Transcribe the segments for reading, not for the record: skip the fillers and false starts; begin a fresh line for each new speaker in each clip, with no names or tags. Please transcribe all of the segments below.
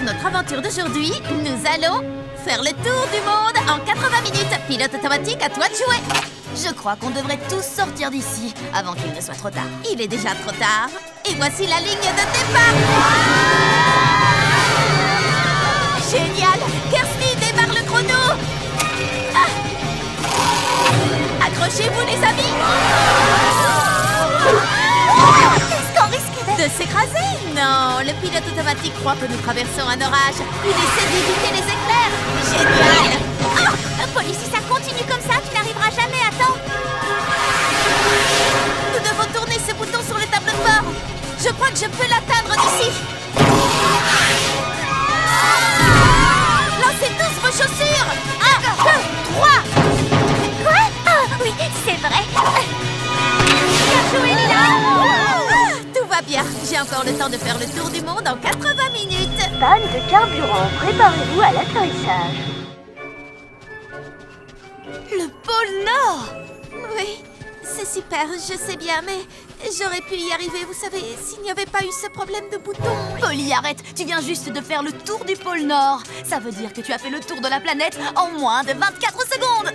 notre aventure d'aujourd'hui, nous allons faire le tour du monde en 80 minutes. Pilote automatique, à toi de jouer.
Je crois qu'on devrait tous sortir d'ici avant qu'il ne soit trop tard.
Il est déjà trop tard. Et voici la ligne de départ. Génial! Kirsty démarre le chrono. Accrochez-vous les amis.
Est-ce qu'on risque
de s'écraser? Non, le pilote automatique croit que nous traversons un orage. Il essaie d'éviter les éclairs. Génial!
Polly, si ça continue comme ça, tu n'arriveras jamais à temps.
Nous devons tourner ce bouton sur le tableau de bord. Je crois que je peux l'atteindre d'ici. Lancez tous vos chaussures. 1, 2, 3.
Quoi? Ah, oui, c'est vrai.
Bien joué, Lila. Tout va bien. J'ai encore le temps de faire le tour du monde en 80 minutes.
Panne de carburant. Préparez-vous à l'atterrissage.
Le pôle Nord. Oui, c'est super, je sais bien, mais j'aurais pu y arriver, vous savez, s'il n'y avait pas eu ce problème de bouton.
Polly, arrête. Tu viens juste de faire le tour du pôle Nord. Ça veut dire que tu as fait le tour de la planète en moins de 24 secondes.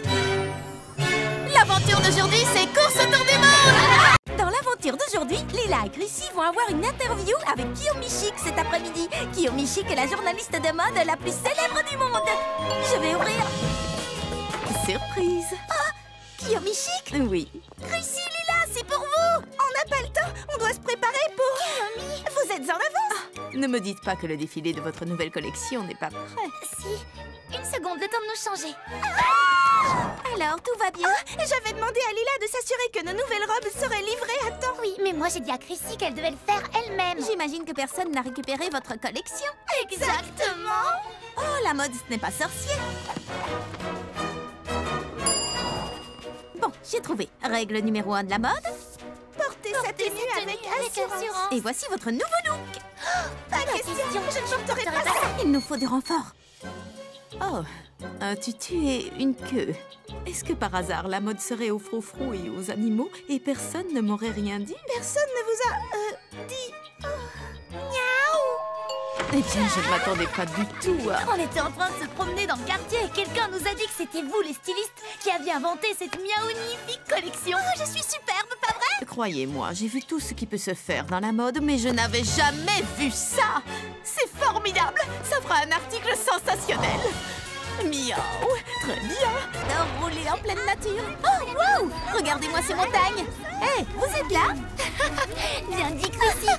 L'aventure d'aujourd'hui, c'est course autour du monde. Dans l'aventure d'aujourd'hui, Lila et Chrissy vont avoir une interview avec Kiyomi Chic cet après-midi. Kiyomi Chic est la journaliste de mode la plus célèbre du monde. Je vais ouvrir. Surprise. Oh, Kiyomi Chic? Oui. Chrissy, Lila, c'est pour vous. On n'a pas le temps, on doit se préparer pour... Kiyomi, vous êtes en avance. Ne me dites pas que le défilé de votre nouvelle collection n'est pas prêt.
Si, une seconde, le temps de nous changer.
Alors, tout va bien? J'avais demandé à Lila de s'assurer que nos nouvelles robes seraient livrées à temps.
Oui, mais moi j'ai dit à Chrissy qu'elle devait le faire elle-même.
J'imagine que personne n'a récupéré votre collection.
Exactement.
Oh, la mode, ce n'est pas sorcier. Bon, j'ai trouvé. Règle numéro 1 de la mode. Portez sa tenue avec assurance. Et voici votre nouveau look. Pas question, je ne porterai pas ça. Il nous faut des renforts. Oh, un tutu et une queue. Est-ce que par hasard la mode serait aux froufrous et aux animaux et personne ne m'aurait rien dit? Personne ne vous a dit. Eh bien, je ne m'attendais pas du tout à...
On était en train de se promener dans le quartier et quelqu'un nous a dit que c'était vous, les stylistes, qui aviez inventé cette magnifique collection. Oh, je suis superbe, pas vrai?
Croyez-moi, j'ai vu tout ce qui peut se faire dans la mode, mais je n'avais jamais vu ça. C'est formidable. Ça fera un article sensationnel. Miaou, très bien. D'enrouler en pleine nature. Oh, wow! Regardez-moi ces montagnes. Hé, vous êtes là?
Bien dit, Chrissy.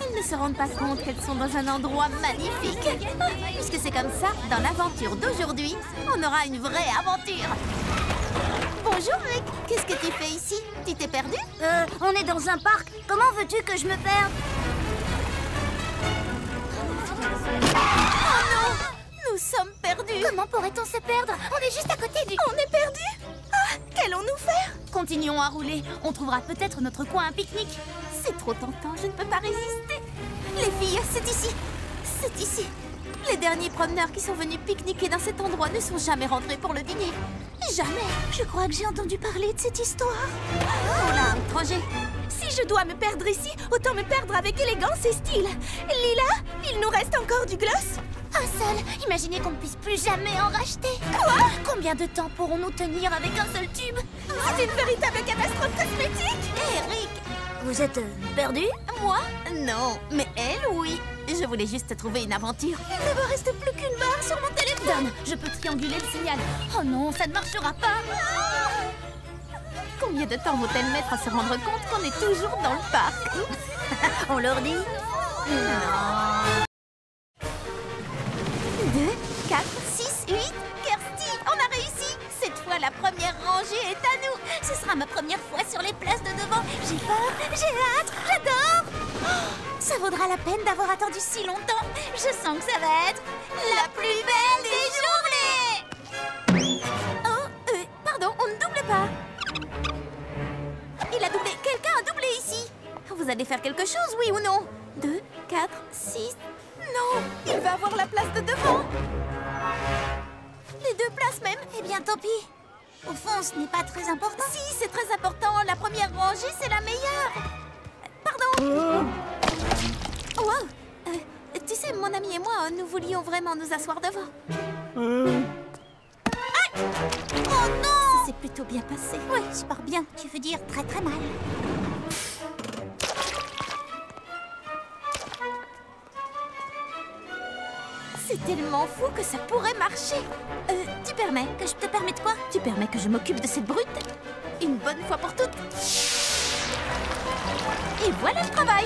Elles ne se rendent pas compte qu'elles sont dans un endroit magnifique. Puisque c'est comme ça, dans l'aventure d'aujourd'hui, on aura une vraie aventure. Bonjour, Rick. Qu'est-ce que tu fais ici? Tu t'es perdu?
On est dans un parc. Comment veux-tu que je me perde?
Oh non! Nous sommes perdus.
Comment pourrait-on se perdre? On est juste à côté du...
On est perdus? Ah, qu'allons-nous faire?
Continuons à rouler. On trouvera peut-être notre coin à pique-nique.
C'est trop tentant, je ne peux pas résister. Les filles, c'est ici. C'est ici. Les derniers promeneurs qui sont venus pique-niquer dans cet endroit ne sont jamais rentrés pour le dîner. Jamais. Je crois que j'ai entendu parler de cette histoire. Oh là, étranger. Si je dois me perdre ici, autant me perdre avec élégance et style. Lila, il nous reste encore du gloss?
Un seul. Imaginez qu'on ne puisse plus jamais en racheter.
Quoi?
Combien de temps pourrons-nous tenir avec un seul tube?
C'est une véritable catastrophe cosmétique. Eric,
vous êtes perdu?
moi? Non, mais elle, oui. Je voulais juste trouver une aventure. Il ne me reste plus qu'une barre sur mon téléphone.
Donne, je peux trianguler le signal. Oh non, ça ne marchera pas.
Combien de temps vont-elles mettre à se rendre compte qu'on est toujours dans le parc?
On leur dit?
Non. 2, 4, 6, 8. Kirsty, on a réussi. Cette fois, la première rangée est à nous.
Ce sera ma première fois sur les places de devant. J'ai peur, j'ai hâte, j'adore. Oh, ça vaudra la peine d'avoir attendu si longtemps. Je sens que ça va être la plus belle des journées.
Oh, pardon, on ne double pas. Il a doublé. Quelqu'un a doublé ici. Vous allez faire quelque chose, oui ou non? 2, 4, 6... Non, il va avoir la place de devant. Les deux places même.
Eh bien, tant pis. Au fond, ce n'est pas très important.
Si, c'est très important. La première rangée, c'est la meilleure. Pardon. Wow. Tu sais, moi, mon ami et moi, nous voulions vraiment nous asseoir devant.
Oh non!
Ça s'est plutôt bien passé.
Oui, super bien. Tu veux dire très très mal.
C'est tellement fou que ça pourrait marcher. Tu permets?
Que je te permets de quoi?
Tu permets que je m'occupe de cette brute? Une bonne fois pour toutes. Et voilà le travail.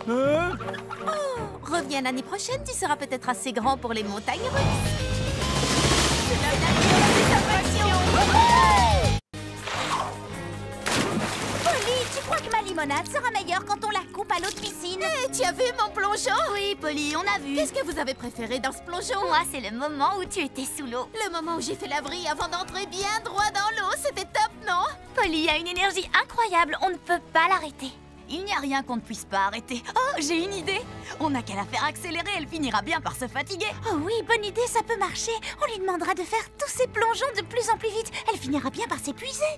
Oh, reviens l'année prochaine, tu seras peut-être assez grand pour les montagnes russes. C'est la meilleure des attractions.
Polly, tu crois que ma limonade sera meilleure quand on la coupe à l'eau de piscine?
Tu as vu mon plongeon?
Oui, Polly, on a vu.
Qu'est-ce que vous avez préféré dans ce plongeon?
Moi, c'est le moment où tu étais sous l'eau.
Le moment où j'ai fait la vrille avant d'entrer bien droit dans l'eau, c'était top, non?
Polly a une énergie incroyable, on ne peut pas l'arrêter. Il n'y a rien qu'on ne puisse pas arrêter. Oh, j'ai une idée. On n'a qu'à la faire accélérer, elle finira bien par se fatiguer. Oh oui, bonne idée, ça peut marcher. On lui demandera de faire tous ces plongeons de plus en plus vite. Elle finira bien par s'épuiser.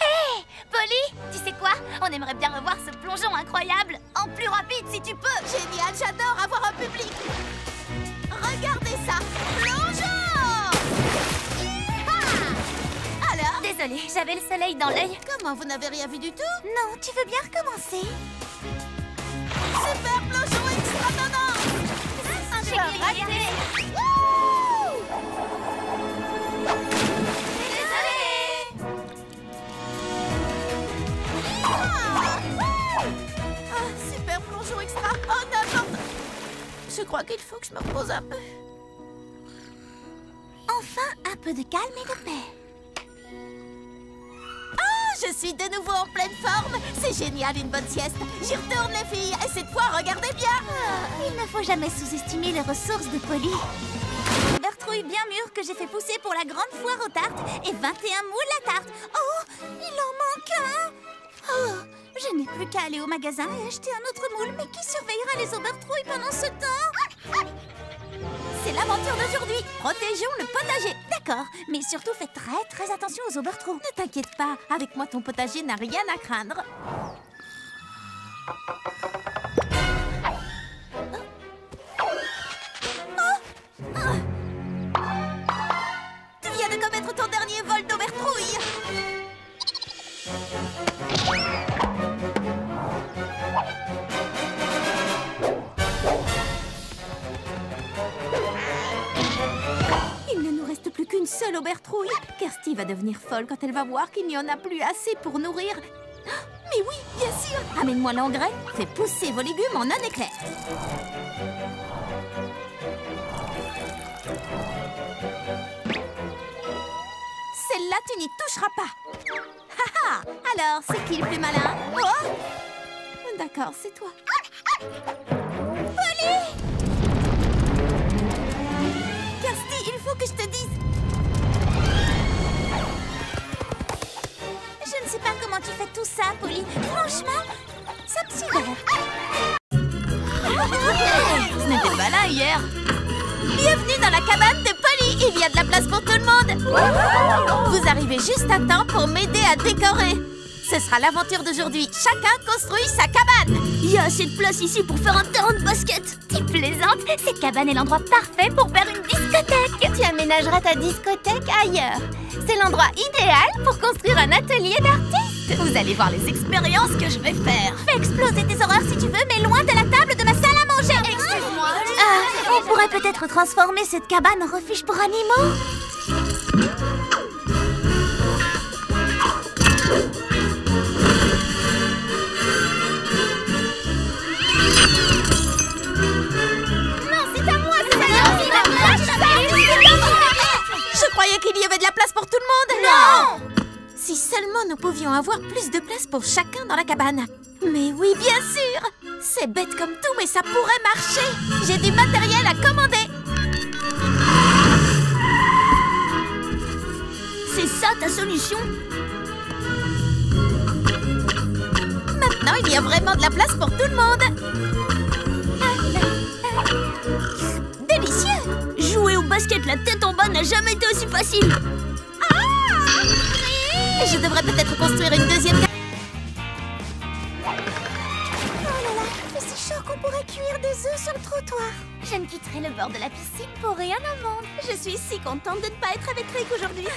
Hé, Polly, tu sais quoi? On aimerait bien revoir ce plongeon incroyable. En plus rapide, si tu peux.
Génial, j'adore avoir un public. Regardez ça, plongeon! Alors?
Désolée, j'avais le soleil dans l'œil.
Comment, vous n'avez rien vu du tout?
Non, tu veux bien recommencer?
Super plongeon extra donnant!
J'ai raté.
Super plongeon extra! Oh, n'importe! Je crois qu'il faut que je me repose un peu.
Enfin, un peu de calme et de paix.
Je suis de nouveau en pleine forme. C'est génial, une bonne sieste. J'y retourne, les filles. Et cette fois, regardez bien.
Il ne faut jamais sous-estimer les ressources de Polly. Bertrouille bien mûre que j'ai fait pousser pour la grande foire aux tartes et 21 moules à tarte. Oh, il en manque un. Oh, je n'ai plus qu'à aller au magasin et acheter un autre moule. Mais qui surveillera les Obertrouilles pendant ce temps?
C'est l'aventure d'aujourd'hui. Protégeons le potager.
D'accord, mais surtout fais très attention aux Obertrouilles.
Ne t'inquiète pas, avec moi ton potager n'a rien à craindre. Tu viens de commettre ton dernier vol d'Obertrouille. Il ne nous reste plus qu'une seule Obertrouille. Kirsty va devenir folle quand elle va voir qu'il n'y en a plus assez pour nourrir. Mais oui, bien sûr. Amène-moi l'engrais, fais pousser vos légumes en un éclair. Celle-là, tu n'y toucheras pas. Haha. Alors, c'est qui le plus malin? Oh, d'accord, c'est toi.
Polly!
Kirsty, il faut que je te dise.
Je ne sais pas comment tu fais tout ça, Polly. Franchement, ça me sidère.
Ce n'était pas là hier. Bienvenue dans la cabane de Polly. Il y a de la place pour tout le monde. Vous arrivez juste à temps pour m'aider à décorer. Ce sera l'aventure d'aujourd'hui. Chacun construit sa cabane.
Il y a assez de place ici pour faire un terrain de basket. Tu plaisantes? Cette cabane est l'endroit parfait pour faire une discothèque. Tu aménageras ta discothèque ailleurs. C'est l'endroit idéal pour construire un atelier d'artiste.
Vous allez voir les expériences que je vais faire.
Fais exploser tes horreurs si tu veux, mais loin de la table de ma salle à manger.
Excuse-moi.
On pourrait peut-être transformer cette cabane en refuge pour animaux.
Je croyais qu'il y avait de la place pour tout le monde.
Non!
Si seulement nous pouvions avoir plus de place pour chacun dans la cabane. Mais oui, bien sûr. C'est bête comme tout, mais ça pourrait marcher. J'ai du matériel à commander.
C'est ça ta solution?
Maintenant, il y a vraiment de la place pour tout le monde. Délicieux.
Jouer au basket la tête en bas n'a jamais été aussi facile.
Je devrais peut-être construire une deuxième cabane.
qu'on pourrait cuire des œufs sur le trottoir. Je ne quitterai le bord de la piscine pour rien au monde.
Je suis si contente de ne pas être avec Rick aujourd'hui.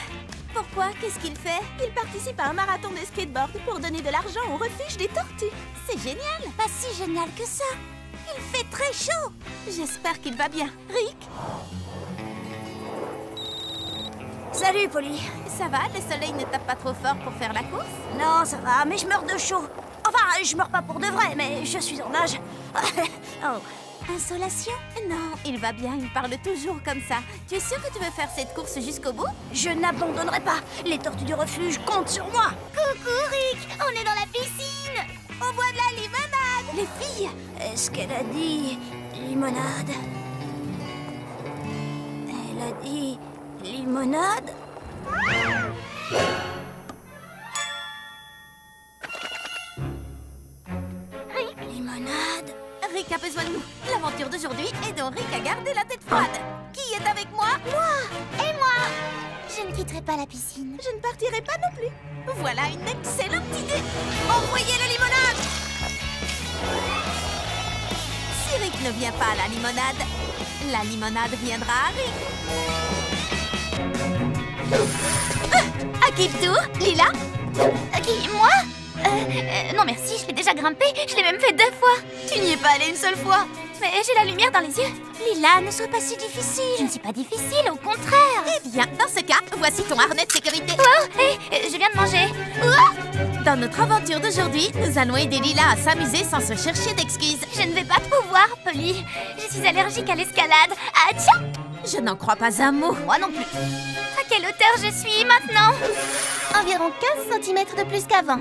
Pourquoi? Qu'est-ce qu'il fait? Il participe à un marathon de skateboard pour donner de l'argent au refuge des tortues. C'est génial!
Pas si génial que ça. Il fait très chaud.
J'espère qu'il va bien. Rick?
Salut, Polly.
Ça va? Le soleil ne tape pas trop fort pour faire la course?
Non, ça va, mais je meurs de chaud. Enfin, je meurs pas pour de vrai, mais je suis en nage. Oh. Insolation?
Non, il va bien, il parle toujours comme ça. Tu es sûr que tu veux faire cette course jusqu'au bout?
Je n'abandonnerai pas. Les tortues du refuge comptent sur moi. Coucou, Rick. On est dans la piscine.
On boit de la limonade! Les filles!
Est-ce qu'elle a dit limonade? Elle a dit limonade? Limonade?
Rick a besoin de nous. L'aventure d'aujourd'hui est dont Rick a gardé la tête froide. Qui est avec moi?
Moi! Et moi! Je ne quitterai pas la piscine.
Je ne partirai pas non plus. Voilà une excellente idée. Envoyez la limonade! Si Rick ne vient pas à la limonade viendra à Rick. À qui le tour? Lila?
Qui? Moi? Non merci, je l'ai déjà grimpé. Je l'ai même fait 2 fois.
Tu n'y es pas allée une seule fois?
Mais j'ai la lumière dans les yeux. Lila, ne sois pas si difficile. Je ne suis pas difficile, au contraire.
Eh bien, dans ce cas, voici ton harnais de sécurité.
Oh, hé, je viens de manger. Oh,
dans notre aventure d'aujourd'hui, nous allons aider Lila à s'amuser sans se chercher d'excuses.
Je ne vais pas pouvoir, Polly. Je suis allergique à l'escalade. Ah tiens!
Je n'en crois pas un mot.
Moi non plus. À quelle hauteur je suis maintenant? Environ 15 cm de plus qu'avant.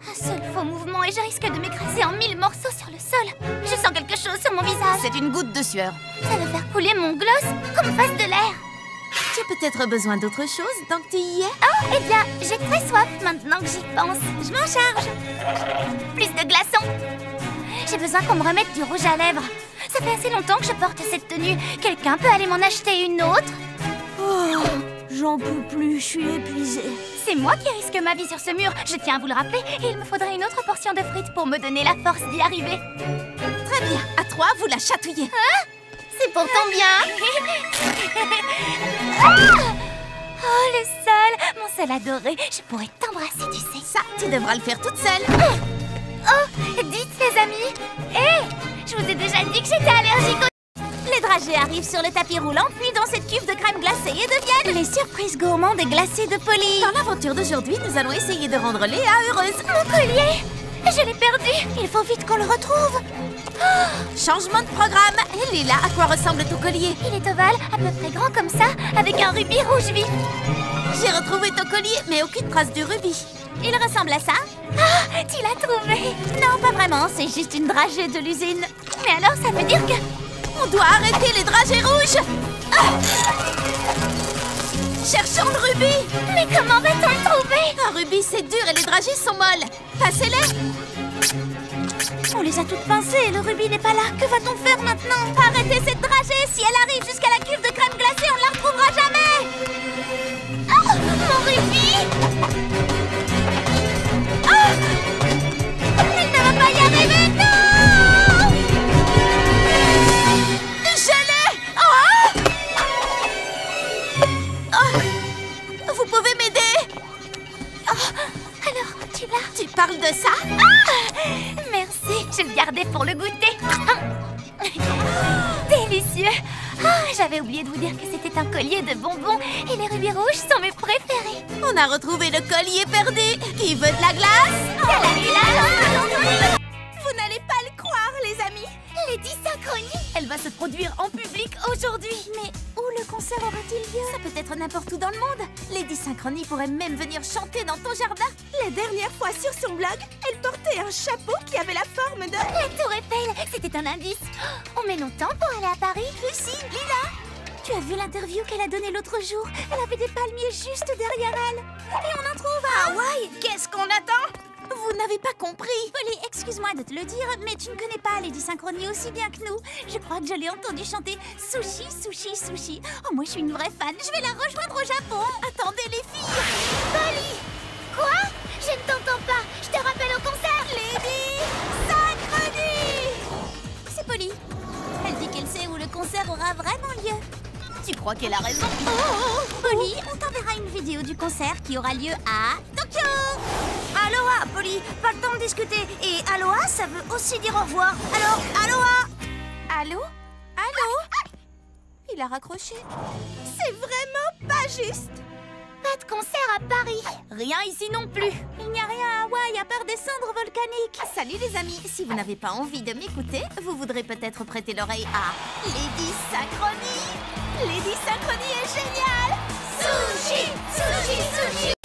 Un seul faux mouvement et je risque de m'écraser en 1000 morceaux sur le sol. Je sens quelque chose sur mon visage.
C'est une goutte de sueur.
Ça va faire couler mon gloss comme fasse de l'air.
Tu as peut-être besoin d'autre chose tant que tu y es?
Oh, eh bien, j'ai très soif maintenant que j'y pense. Je m'en charge. Plus de glaçons. J'ai besoin qu'on me remette du rouge à lèvres. Ça fait assez longtemps que je porte cette tenue. Quelqu'un peut aller m'en acheter une autre?
Oh, j'en peux plus, je suis épuisée.
C'est moi qui risque ma vie sur ce mur, je tiens à vous le rappeler, et il me faudrait une autre portion de frites pour me donner la force d'y arriver.
Très bien, à 3, vous la chatouillez.
Hein? C'est pourtant bien. Ah! Oh, le sol, mon sol adoré, je pourrais t'embrasser, tu sais.
Ça, tu devras le faire toute seule.
Oh, dites les amis. Hé, je vous ai déjà dit que j'étais allergique au...
Les dragées arrivent sur le tapis roulant, puis dans cette cuve de crème glacée et deviennent les surprises gourmandes et glacées de Polly. Dans l'aventure d'aujourd'hui, nous allons essayer de rendre Léa heureuse.
Mon collier, je l'ai perdu. Il faut vite qu'on le retrouve.
Oh, changement de programme. Et Léa, à quoi ressemble ton collier?
Il est ovale, à peu près grand comme ça, avec un rubis rouge vif.
J'ai retrouvé ton collier, mais aucune trace de rubis. Il ressemble à ça?
Ah, tu l'as trouvé?
Non, pas vraiment, c'est juste une dragée de l'usine.
Mais alors, ça veut dire que...
On doit arrêter les dragées rouges! Ah! Cherchons le rubis!
Mais comment va-t-on le trouver?
Un rubis, c'est dur et les dragées sont molles. Passez-les! On les a toutes pincées et le rubis n'est pas là. Que va-t-on faire maintenant? Arrêtez cette dragée! Si elle arrive jusqu'à la cuve de crème glacée, on ne la retrouvera jamais!
Oh, mon rubis!
Ah! Elle ne va pas y arriver, non! Vous pouvez m'aider?
Oh, alors, tu l'as?
Tu parles de ça?
Ah! Merci, je le gardais pour le goûter. Délicieux. Ah, j'avais oublié de vous dire que c'était un collier de bonbons et les rubis rouges sont mes préférés.
On a retrouvé le collier perdu. Qui veut de la glace? Vous n'allez pas le croire, les amis.
Lady Synchronie.
Elle va se produire en public aujourd'hui. Mais où le concert aura-t-il lieu? Ça peut être n'importe où dans le monde. Lady Synchronie pourrait même venir chanter dans ton jardin. La dernière fois sur son blog, elle portait un chapeau qui avait la forme de...
La tour Eiffel, c'était un indice. On met longtemps pour aller à Paris.
Lucie, Lila, tu as vu l'interview qu'elle a donnée l'autre jour? Elle avait des palmiers juste derrière elle. Et on en trouve à Hawaï. Qu'est-ce qu'on attend? Vous n'avez pas compris.
Polly, excuse-moi de te le dire, mais tu ne connais pas Lady Synchronie aussi bien que nous. Je crois que je l'ai entendu chanter Sushi, Sushi, Sushi. Oh, moi je suis une vraie fan. Je vais la rejoindre au Japon.
Attendez les filles.
Polly! Quoi? Je ne t'entends pas. Je te rappelle au concert.
Lady Synchronie! Tu crois qu'elle a raison?
Polly, on t'enverra une vidéo du concert qui aura lieu à Tokyo.
Aloha, Polly. Pas le temps de discuter. Et aloha, ça veut aussi dire au revoir. Alors, aloha. Allô? Allô? Il a raccroché. C'est vraiment pas juste.
Pas de concert à Paris.
Rien ici non plus.
Il n'y a rien à Hawaï à part des cendres volcaniques.
Salut les amis, si vous n'avez pas envie de m'écouter, vous voudrez peut-être prêter l'oreille à Lady Synchronie. Lady Synchronie est géniale. Sushi, sushi, sushi.